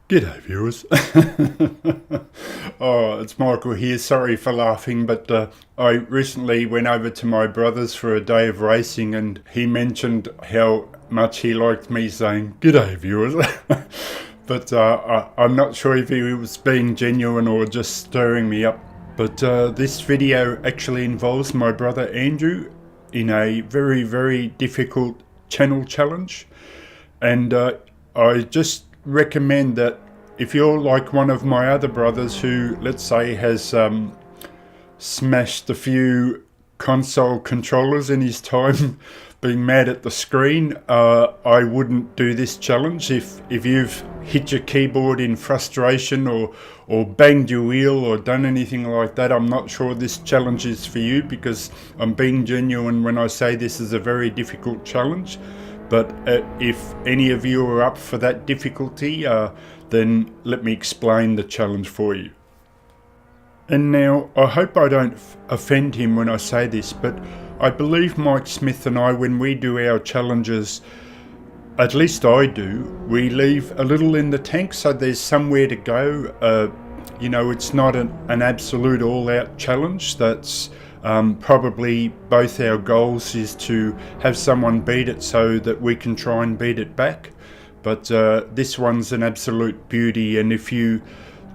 G'day viewers. Oh, it's Michael here. Sorry for laughing, but I recently went over to my brother's for a day of racing and he mentioned how much he liked me saying, "G'day viewers." But I'm not sure if he was being genuine or just stirring me up. But this video actually involves my brother Andrew in a very, very difficult channel challenge. And I just recommend that if you're like one of my other brothers who, let's say, has smashed a few console controllers in his time being mad at the screen, I wouldn't do this challenge. If you've hit your keyboard in frustration or banged your wheel or done anything like that, I'm not sure this challenge is for you, because I'm being genuine when I say this is a very difficult challenge. But if any of you are up for that difficulty, then let me explain the challenge for you. And now, I hope I don't offend him when I say this, but I believe Mike Smith and I, when we do our challenges, at least I do, we leave a little in the tank so there's somewhere to go. You know, it's not an absolute all-out challenge. That's probably both our goals is to have someone beat it so that we can try and beat it back. But this one's an absolute beauty, and if you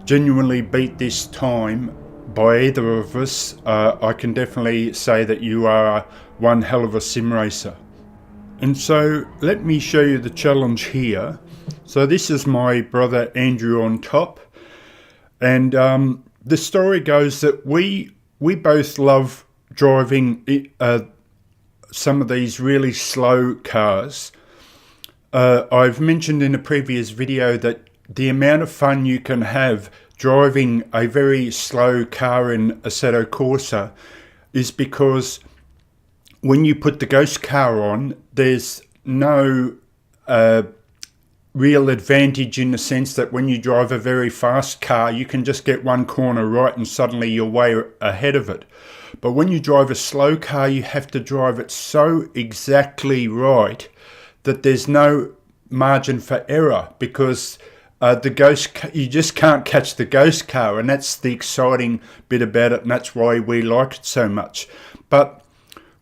genuinely beat this time by either of us, I can definitely say that you are one hell of a sim racer. And so let me show you the challenge here. So this is my brother Andrew on top, and the story goes that we both love driving some of these really slow cars. I've mentioned in a previous video that the amount of fun you can have driving a very slow car in Assetto Corsa is because when you put the ghost car on, there's no real advantage in the sense that when you drive a very fast car, you can just get one corner right and suddenly you're way ahead of it. But when you drive a slow car, you have to drive it so exactly right that there's no margin for error, because you just can't catch the ghost car, and that's the exciting bit about it, and that's why we like it so much. But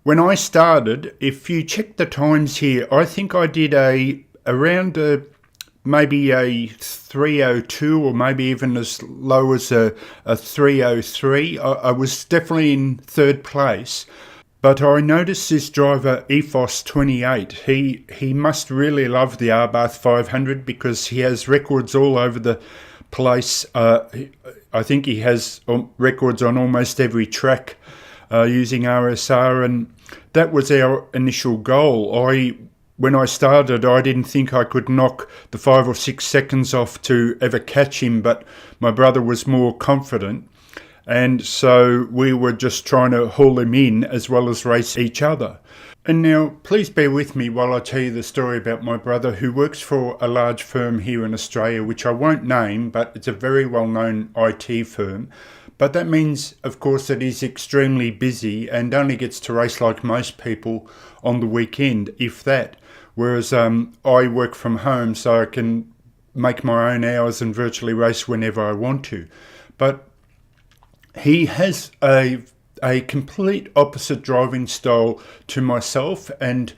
when I started, if you check the times here, I think I did around maybe a 3:02 or maybe even as low as a 3:03. I was definitely in third place. But I noticed this driver, EfFos28, he must really love the Abarth 500, because he has records all over the place. I think he has records on almost every track using RSR, and that was our initial goal. When I started, I didn't think I could knock the 5 or 6 seconds off to ever catch him, but my brother was more confident. And so we were just trying to haul him in as well as race each other. And now, please bear with me while I tell you the story about my brother, who works for a large firm here in Australia, which I won't name, but it's a very well-known IT firm. But that means, of course, that he's extremely busy and only gets to race like most people on the weekend, if that. Whereas I work from home, so I can make my own hours and virtually race whenever I want to. But he has a complete opposite driving style to myself, and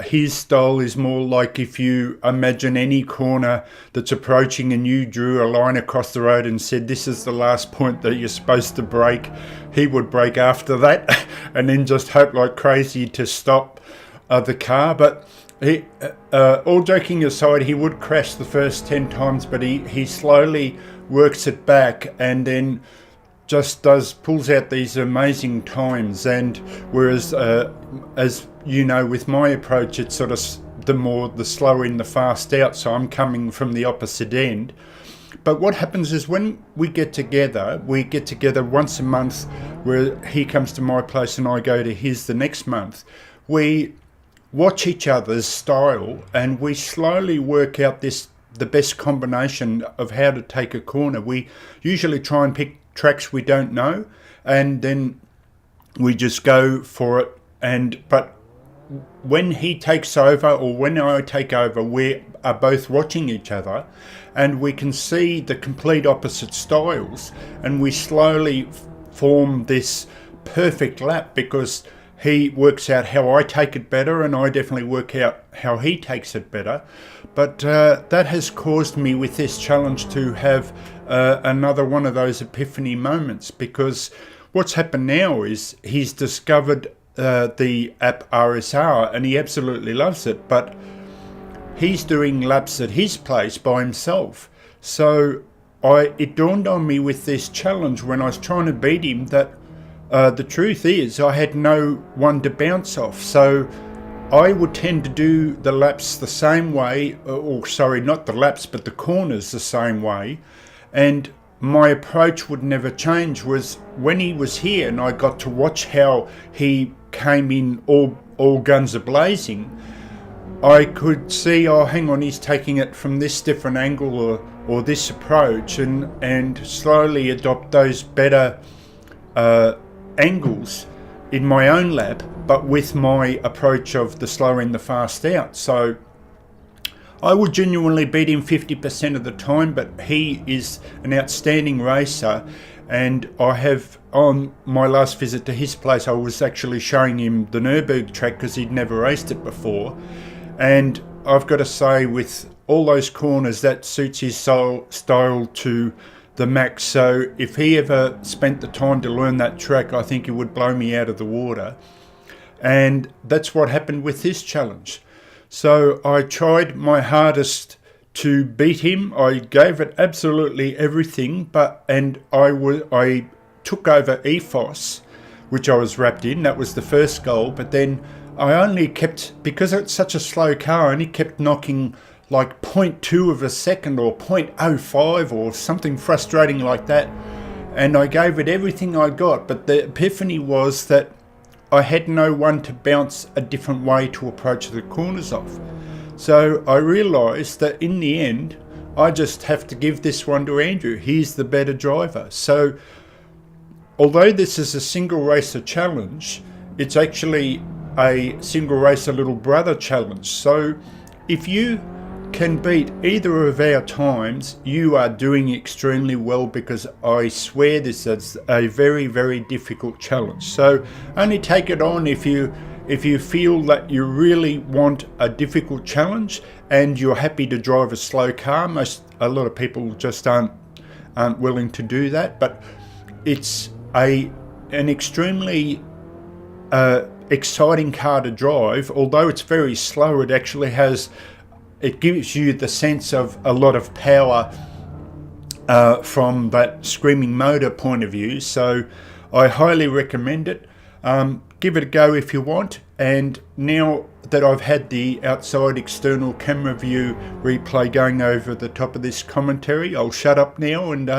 his style is more like if you imagine any corner that's approaching and you drew a line across the road and said this is the last point that you're supposed to brake, he would brake after that and then just hope like crazy to stop the car. But he, all joking aside, he would crash the first 10 times, but he slowly works it back and then just pulls out these amazing times. And whereas as you know, with my approach, it's sort of the slow in, the fast out, so I'm coming from the opposite end. But what happens is when we get together once a month, where he comes to my place and I go to his the next month. We watch each other's style and we slowly work out the best combination of how to take a corner. We usually try and pick tracks we don't know, and then we just go for it. But when he takes over or when I take over, we are both watching each other and we can see the complete opposite styles, and we slowly form this perfect lap because he works out how I take it better and I definitely work out how he takes it better. But that has caused me with this challenge to have another one of those epiphany moments, because what's happened now is he's discovered the app RSR and he absolutely loves it, but he's doing laps at his place by himself. So it dawned on me with this challenge when I was trying to beat him that the truth is I had no one to bounce off. So I would tend to do the laps the same way, or sorry, not the laps, but the corners the same way. And my approach would never change. Was when he was here and I got to watch how he came in all guns a-blazing, I could see, oh, hang on, he's taking it from this different angle or this approach, and slowly adopt those better angles in my own lap, but with my approach of the slow in, the fast out. So I would genuinely beat him 50% of the time, but he is an outstanding racer. And I have, on my last visit to his place, I was actually showing him the Nürburgring track because he'd never raced it before. And I've got to say, with all those corners, that suits his style to the max. So if he ever spent the time to learn that track, I think he would blow me out of the water. And that's what happened with this challenge. So I tried my hardest to beat him. I gave it absolutely everything, and I took over ESseEsse, which I was wrapped in. That was the first goal, but then I only kept, because it's such a slow car, I only kept knocking like 0.2 of a second or 0.05 or something frustrating like that. And I gave it everything I got, but the epiphany was that I had no one to bounce a different way to approach the corners off. So I realised that in the end, I just have to give this one to Andrew. He's the better driver. So although this is a single racer challenge, it's actually a single racer little brother challenge. So if you can beat either of our times, you are doing extremely well, because I swear this is a very, very difficult challenge. So only take it on if you feel that you really want a difficult challenge and you're happy to drive a slow car. A lot of people just aren't willing to do that, but it's an extremely exciting car to drive. Although it's very slow, it gives you the sense of a lot of power from that screaming motor point of view. So I highly recommend it. Give it a go if you want. And now that I've had the outside external camera view replay going over the top of this commentary, I'll shut up now and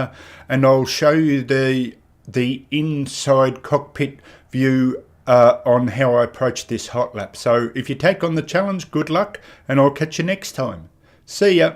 I'll show you the inside cockpit view on how I approach this hot lap. So if you take on the challenge, good luck, and I'll catch you next time. See ya.